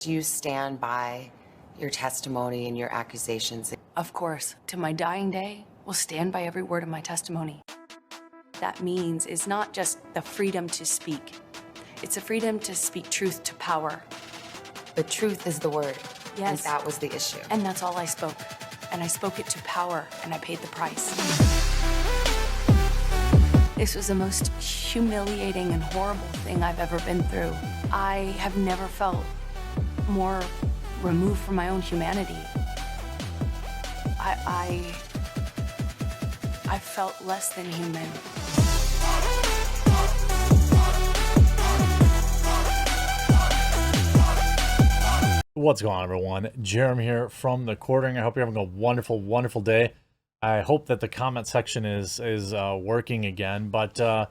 Do you stand by your testimony and your accusations? Of course, to my dying day, will stand by every word of my testimony. That means is not just the freedom to speak. It's a freedom to speak truth to power. The truth is the word. Yes. And that was the issue. And that's all I spoke. And I spoke it to power, and I paid the price. This was the most humiliating and horrible thing I've ever been through. I have never felt more removed from my own humanity. I felt less than human. What's going on, everyone? Jeremy here from the Quartering. I hope you're having a wonderful, wonderful day. I hope that the comment section is working again, but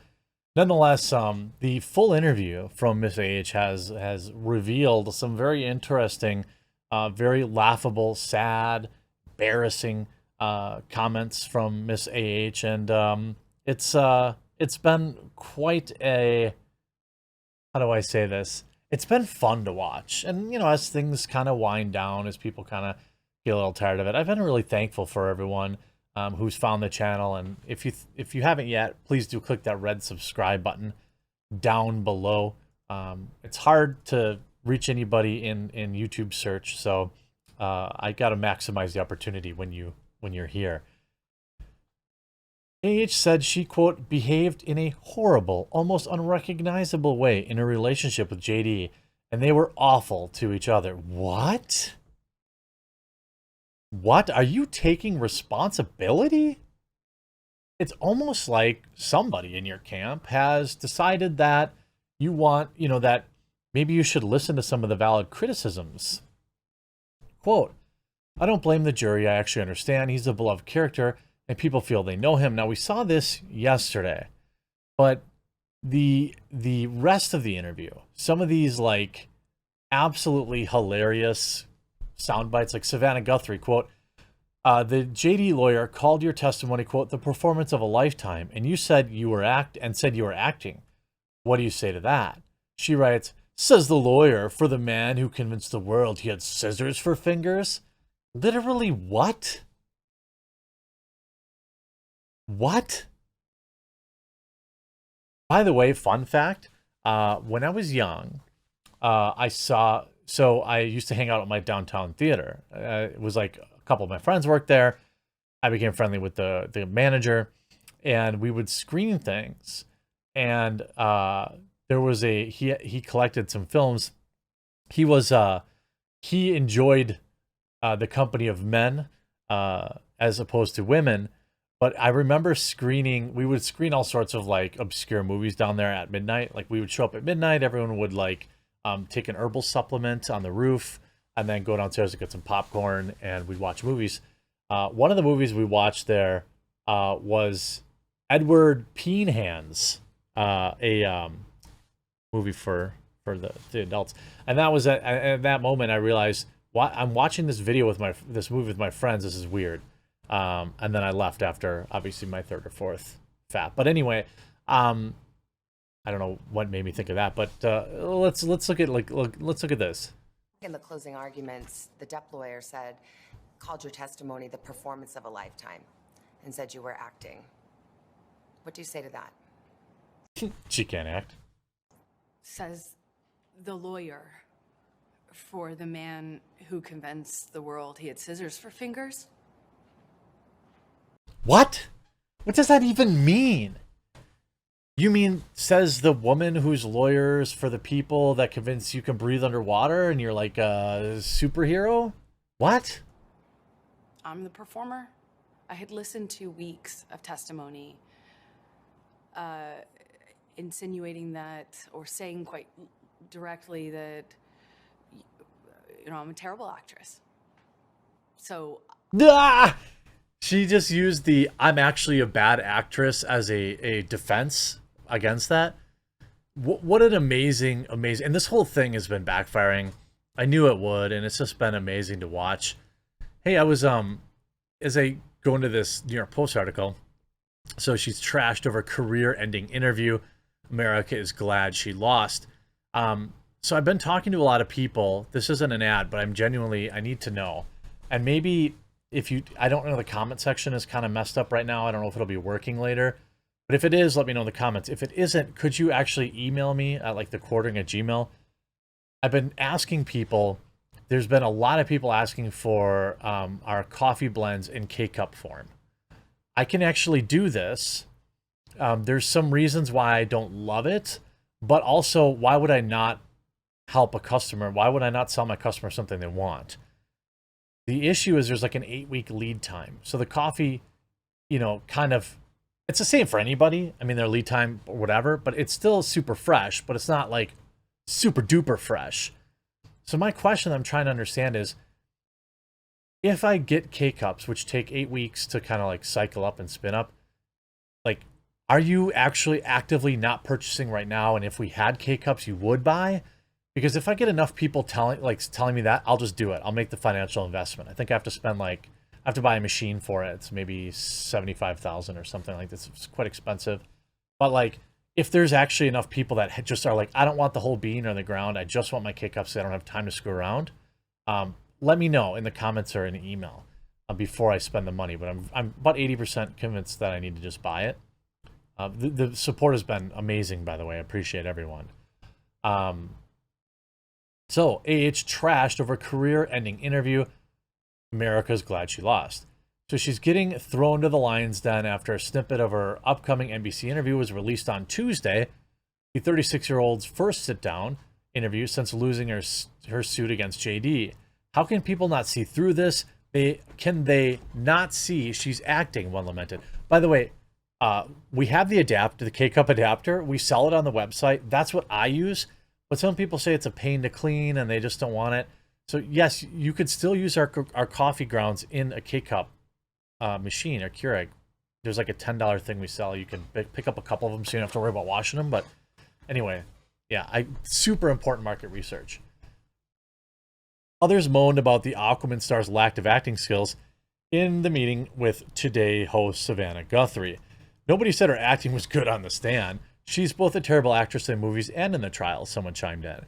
nonetheless, the full interview from Miss AH has revealed some very interesting, very laughable, sad, embarrassing comments from Miss AH, and it's been quite a, how do I say this? It's been fun to watch, and as things kind of wind down, as people kind of get a little tired of it, I've been really thankful for everyone who's found the channel. And if you haven't yet, please do click that red subscribe button down below. It's hard to reach anybody in YouTube search, so I got to maximize the opportunity when you're here. AH said she, quote, behaved in a horrible, almost unrecognizable way in her relationship with JD, and they were awful to each other. What? What? Are you taking responsibility? It's almost like somebody in your camp has decided that you want, that maybe you should listen to some of the valid criticisms. Quote, I don't blame the jury. I actually understand. He's a beloved character, and people feel they know him. Now, we saw this yesterday, but the rest of the interview, some of these like absolutely hilarious sound bites, like Savannah Guthrie, quote, the JD lawyer called your testimony, quote, the performance of a lifetime, and you said you were acting. What do you say to that? She writes, says the lawyer for the man who convinced the world he had scissors for fingers. Literally what? What? By the way, fun fact, when I was young, I used to hang out at my downtown theater. It was like a couple of my friends worked there. I became friendly with the manager, and we would screen things. And there was he collected some films. He enjoyed the company of men as opposed to women. But I remember we would screen all sorts of like obscure movies down there at midnight. Like we would show up at midnight, everyone would like take an herbal supplement on the roof and then go downstairs to get some popcorn, and we'd watch movies. One of the movies we watched there was Edward Peenhand's, a movie for the adults. And that was at that moment I realized, I'm watching this movie with my friends. This is weird. And then I left after obviously my third or fourth fap. But anyway, I don't know what made me think of that, but let's look at this. In the closing arguments, the DEP lawyer called your testimony the performance of a lifetime and said you were acting. What do you say to that? She can't act. Says the lawyer for the man who convinced the world he had scissors for fingers. What? What does that even mean? You mean, says the woman who's lawyers for the people that convince you can breathe underwater and you're like a superhero? What? I'm the performer. I had listened to weeks of testimony insinuating that, or saying quite directly that, I'm a terrible actress. So... Ah! She just used the I'm actually a bad actress as a defense against that. What an amazing, and this whole thing has been backfiring. I knew it would, and it's just been amazing to watch. Hey, I was, as I go into this New York Post article, so she's trashed over career-ending interview. America is glad she lost. So I've been talking to a lot of people. This isn't an ad, but I need to know. And maybe I don't know, the comment section is kind of messed up right now. I don't know if it'll be working later. But if it is, let me know in the comments. If it isn't, could you actually email me at like thequartering@gmail.com? I've been asking people, there's been a lot of people asking for our coffee blends in K-Cup form. I can actually do this. There's some reasons why I don't love it, but also why would I not help a customer? Why would I not sell my customer something they want? The issue is there's like an 8-week lead time. So the coffee, it's the same for anybody. I mean, their lead time or whatever, but it's still super fresh, but it's not like super duper fresh. So my question I'm trying to understand is, if I get K-Cups, which take 8 weeks to kind of like cycle up and spin up, like, are you actually actively not purchasing right now? And if we had K-Cups, you would buy? Because if I get enough people telling me that, I'll just do it. I'll make the financial investment. I think I have to spend I have to buy a machine for it. It's maybe $75,000 or something like this. It's quite expensive. But like, if there's actually enough people that just are like, I don't want the whole bean or the ground, I just want my K-Cups so I don't have time to screw around, let me know in the comments or in an email before I spend the money. But I'm about 80% convinced that I need to just buy it. The support has been amazing, by the way. I appreciate everyone. So, AH trashed over career-ending interview. America's glad she lost. So she's getting thrown to the lion's den after a snippet of her upcoming NBC interview was released on Tuesday. The 36-year-old's first sit-down interview since losing her suit against JD. How can people not see through this? Can they not see she's acting? One lamented. By the way, we have the K-Cup adapter. We sell it on the website. That's what I use. But some people say it's a pain to clean and they just don't want it. So yes, you could still use our coffee grounds in a K-Cup machine or Keurig. There's like a $10 thing we sell. You can pick up a couple of them so you don't have to worry about washing them. But anyway, yeah, super important market research. Others moaned about the Aquaman star's lack of acting skills in the meeting with Today host Savannah Guthrie. Nobody said her acting was good on the stand. She's both a terrible actress in movies and in the trial, someone chimed in.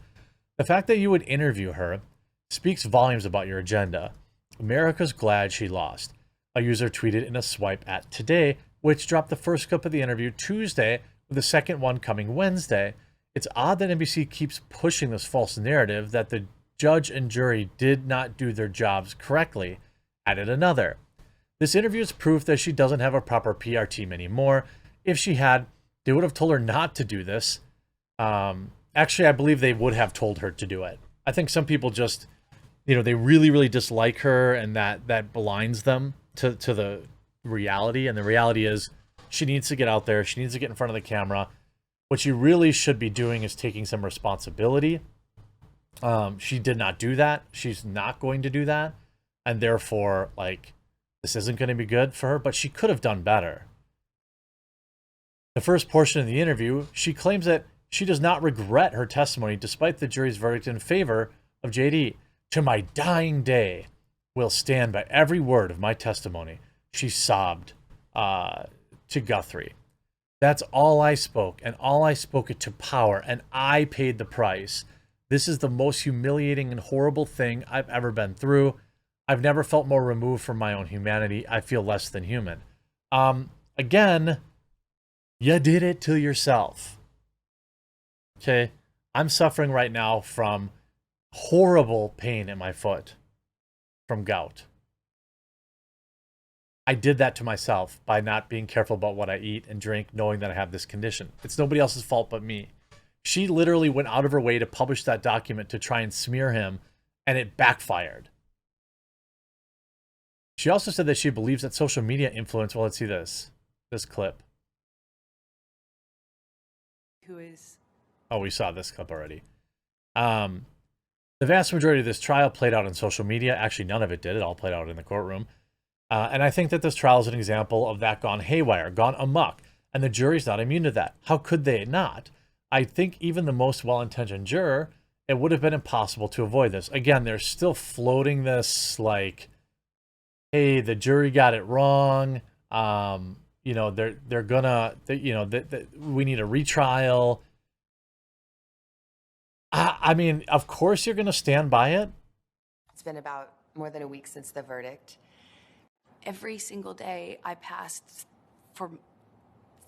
The fact that you would interview her speaks volumes about your agenda. America's glad she lost. A user tweeted in a swipe at Today, which dropped the first clip of the interview Tuesday, with the second one coming Wednesday. It's odd that NBC keeps pushing this false narrative that the judge and jury did not do their jobs correctly, added another. This interview is proof that she doesn't have a proper PR team anymore. If she had, they would have told her not to do this. Actually, I believe they would have told her to do it. I think some people just, they really, really dislike her, and that blinds them to the reality. And the reality is she needs to get out there. She needs to get in front of the camera. What she really should be doing is taking some responsibility. She did not do that. She's not going to do that. And therefore, this isn't going to be good for her, but she could have done better. The first portion of the interview, she claims that she does not regret her testimony despite the jury's verdict in favor of JD. To my dying day, will stand by every word of my testimony, she sobbed to Guthrie. That's all I spoke, and all I spoke it to power, and I paid the price. This is the most humiliating and horrible thing I've ever been through. I've never felt more removed from my own humanity. I feel less than human. Again, you did it to yourself. Okay? I'm suffering right now from horrible pain in my foot from gout. I did that to myself by not being careful about what I eat and drink, knowing that I have this condition. It's nobody else's fault but me. She literally went out of her way to publish that document to try and smear him, and it backfired. She also said that she believes that social media influence. Well, let's see this clip. Who is? Oh, we saw this clip already. The vast majority of this trial played out on social media. Actually, none of it did. It all played out in the courtroom. And I think that this trial is an example of that gone haywire, gone amok. And the jury's not immune to that. How could they not? I think even the most well-intentioned juror, it would have been impossible to avoid this. Again, they're still floating this hey, the jury got it wrong. They're gonna, we need a retrial. I mean, of course you're going to stand by it. It's been about more than a week since the verdict. Every single day I passed for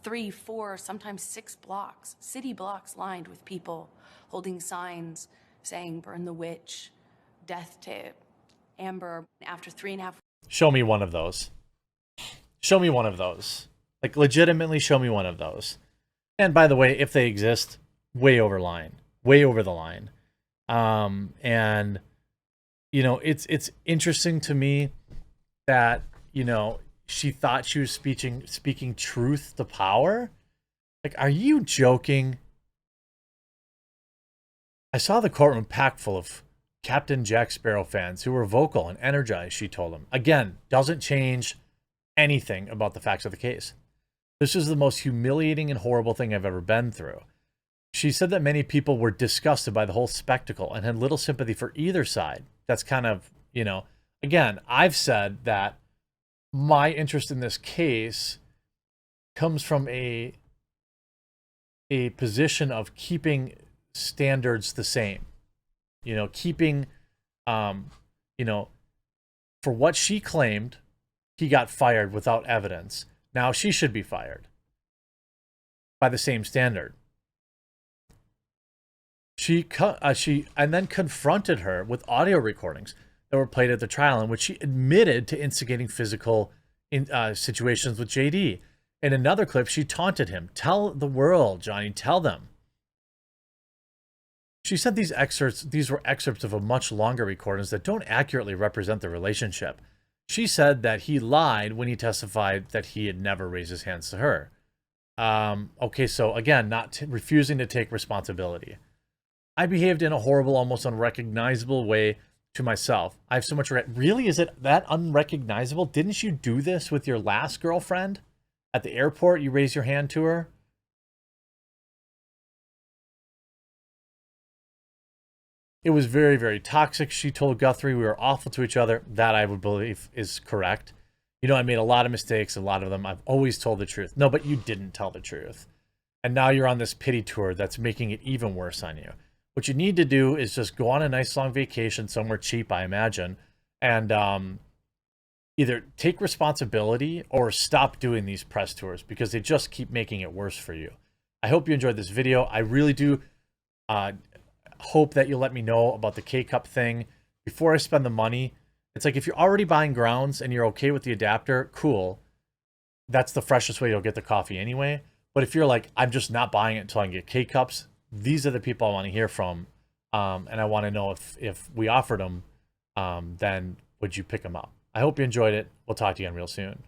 3, 4, sometimes 6 blocks, city blocks lined with people holding signs saying burn the witch, death to Amber. After 3.5 Show me one of those. Show me one of those. Like, legitimately show me one of those. And by the way, if they exist, way over the line. And you know, it's interesting to me that, you know, she thought she was speaking truth to power. Like, are you joking? I saw the courtroom packed full of Captain Jack Sparrow fans who were vocal and energized, she told him. Again, doesn't change anything about the facts of the case. This is the most humiliating and horrible thing I've ever been through. She said that many people were disgusted by the whole spectacle and had little sympathy for either side. That's kind of, you know, again, I've said that my interest in this case comes from a position of keeping standards the same. You know, keeping, you know, for what she claimed, he got fired without evidence. Now she should be fired by the same standard. She and then confronted her with audio recordings that were played at the trial in which she admitted to instigating physical situations with JD. In another clip, she taunted him. Tell the world, Johnny, tell them. She said these were excerpts of a much longer recordings that don't accurately represent the relationship. She said that he lied when he testified that he had never raised his hands to her. Okay, so again, refusing to take responsibility. I behaved in a horrible, almost unrecognizable way to myself. I have so much regret. Really? Is it that unrecognizable? Didn't you do this with your last girlfriend? At the airport, you raised your hand to her? It was very, very toxic. She told Guthrie we were awful to each other. That I would believe is correct. You know, I made a lot of mistakes. A lot of them I've always told the truth. No, but you didn't tell the truth. And now you're on this pity tour that's making it even worse on you. What you need to do is just go on a nice long vacation somewhere cheap, I imagine, and either take responsibility or stop doing these press tours because they just keep making it worse for you. I hope you enjoyed this video. I really do hope that you'll let me know about the K-Cup thing before I spend the money. It's like if you're already buying grounds and you're okay with the adapter, cool. That's the freshest way you'll get the coffee anyway. But if you're like, I'm just not buying it until I can get K-Cups, these are the people I want to hear from. And I want to know if we offered them, then would you pick them up? I hope you enjoyed it. We'll talk to you again real soon.